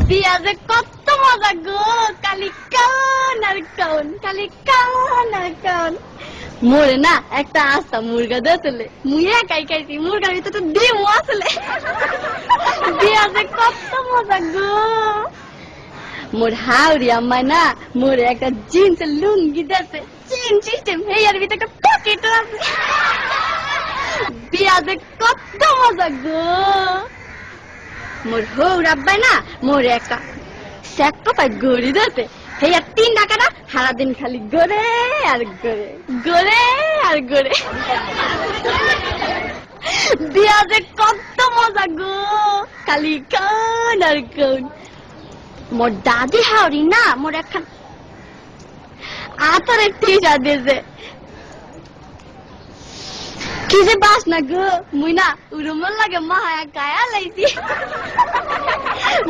বিয়া যে কত মজা গো, খালি কান আর কান, খালি কান আর কান। মোরে না একটা আস্তা মুরগা দিয়েছিলে, মুই একাই খাইছি, মুরগার ভিতরে তো ডিমও আসলে। বিয়া যে কত মজা গো। মোর হাউরি আম্মাই না মোরে একটা জিন্সের লুঙ্গি দিয়েছে, চেন সিস্টেম, হেয়ার ভিতরে একটা পকেট আছে। বিয়া যে কত মজা গো। মোর হৌর আব্বাই না মোরে একটা স্যাক্টো পাই গড়ি দিয়েছে, হেয়ার 3 টাকা না সারাদিন খালি গড়ে আর গড়ে, গড়ে আর গড়ে। বিয়া যে কত মজা গো, খালি কান আর কান। মোর দাদি হাওড়ি না মোর একখান আতরের টিশা দিয়েছে, কি যে বাস না গো, মুই না উড়ুমল লাগে মায়া গায়া লাইছি।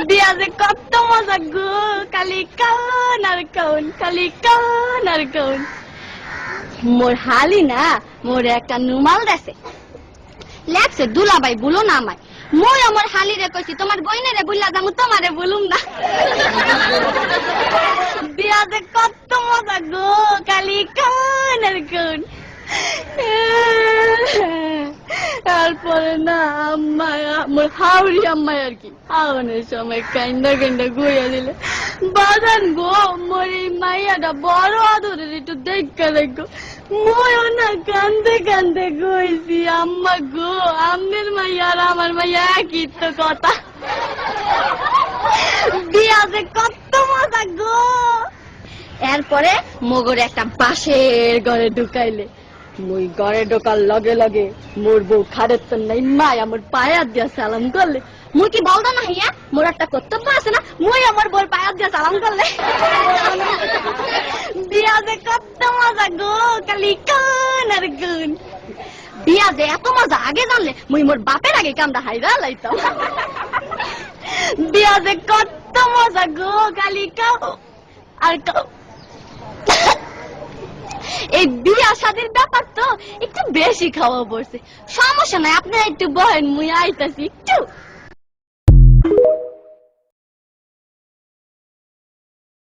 বিয়া যে কত মজা গো, খালি কান আর কান, খালি কান আর কান। মোর হালি না মোর একটা নুমাল দেছে, লেখছে দুলাভাই বলো না আমায়। মই আমার হালি রে কইছি তোমার বইনে রে বুঝলা যাবো, তোমারে বলুম না। বিয়া যে কত মজা গো, খালি কান আর কান। তারপরে না আম্মাই আমার হাওড়ি আম্মাই আর কি আওয়ানের সময় কাইন্দা কাইন্দা গইয়া দিলে, বাজান গো মোর এই মাইয়াটা বড় আদরের, একটু দেখা দেখো। ময়ও না কান্দে কান্দে গইছি, আম্মা গো আম্মের মাইয়া আর আমার মাইয়া একই তো কথা। বিয়া যে কত মজা গো। এরপরে মগর একটা বাঁশের ঘরে ঢুকাইলে, মুই ঘরে ঢোকার লগে লগে মোর বউ খারের তো নাই মাই আমার পায়া দিয়া সালাম করলে। মুই কি বলতো না হইয়া মোর একটা কর্তব্য আছে না, মুই আমার বউর পায়া দিয়া সালাম করলে। বিয়া যে কত মজা গো, খালি কান আর কান। বিয়া যে এত মজা আগে জানলে মুই মোর বাপের আগে কামটা হাইরা লাইতাম। বিয়া যে কত মজা গো, খালি কাও আর কাও। এই বিয়া শাদীর ব্যাপার তো একটু বেশি খাওয়া পড়ছে, সমস্যা নাই, আপনারা একটু বহেন, মুই আইতাছি একটু।